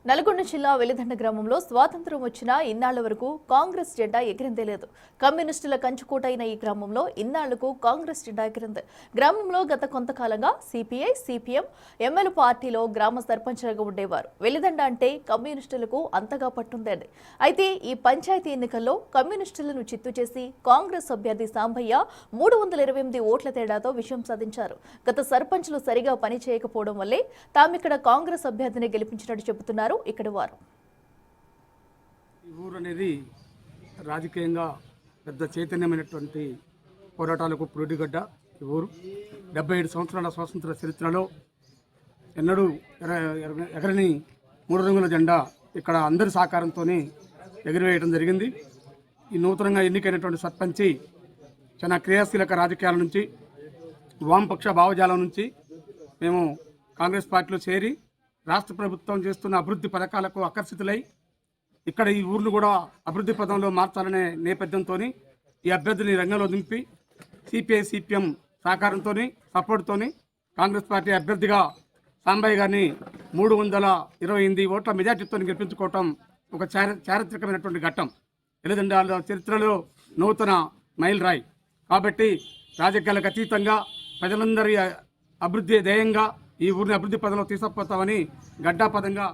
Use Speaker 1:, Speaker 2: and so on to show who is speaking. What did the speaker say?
Speaker 1: నల్గొండ జిల్లా వెలిదండ గ్రామంలో స్వాతంత్ర్యం వచ్చినా ఇన్నాళ్ల వరకు కాంగ్రెస్ జెండా ఎగిరిందే లేదు. కమ్యూనిస్టుల కంచుకోట అయిన ఈ గ్రామంలో ఇన్నాళ్లకు కాంగ్రెస్ జెండా ఎగిరింది. గ్రామంలో గత కొంతకాలంగా సిపిఐ, సిపిఎం, ఎంఎల్ పార్టీలో గ్రామ సర్పంచ్లుగా ఉండేవారు. వెలిదండ అంటే కమ్యూనిస్టులకు అంతగా పట్టుందండి. అయితే ఈ పంచాయతీ ఎన్నికల్లో కమ్యూనిస్టులను చిత్తు చేసి కాంగ్రెస్ అభ్యర్థి సాంబయ్య 328 ఓట్ల తేడాతో విజయం సాధించారు. గత సర్పంచ్లు సరిగా పని చేయకపోవడం వల్లే తామిక్కడ కాంగ్రెస్ అభ్యర్థిని గెలిపించినట్టు చెబుతున్నారు ఇక్కడ వారు.
Speaker 2: ఈ ఊరు అనేది రాజకీయంగా పెద్ద చైతన్యమైనటువంటి పోరాటాలకు పురుడిగడ్డ. ఈ ఊరు 77 సంవత్సరాల స్వాతంత్ర చరిత్రలో ఎన్నడూ ఎగరని 3 రంగుల జెండా ఇక్కడ అందరి సహకారంతో ఎగిరివేయడం జరిగింది. ఈ నూతనంగా ఎన్నికైనటువంటి సర్పంచి చాలా క్రియాశీలక రాజకీయాల నుంచి, వామపక్ష భావజాలం నుంచి మేము కాంగ్రెస్ పార్టీలో చేరి రాష్ట్ర ప్రభుత్వం చేస్తున్న అభివృద్ధి పథకాలకు ఆకర్షితులై ఇక్కడ ఈ ఊర్ను కూడా అభివృద్ధి పథంలో మార్చాలనే నేపథ్యంతో ఈ అభ్యర్థిని రంగంలో దింపి సిపిఐ, సిపిఎం సహకారంతో, సపోర్ట్తో కాంగ్రెస్ పార్టీ అభ్యర్థిగా సాంబయ్య గారిని 328 ఓట్ల మెజార్టీతో గెలిపించుకోవటం ఒక చారిత్రకమైనటువంటి ఘట్టం. వెలిదండ చరిత్రలో నూతన మైల్ రాయి. కాబట్టి రాజకీయాలకు అతీతంగా ప్రజలందరి అభివృద్ధి ధ్యేయంగా ఈ ఊరిని అభివృద్ధి పదంలో తీసుకుపోతామని గడ్డాపదంగా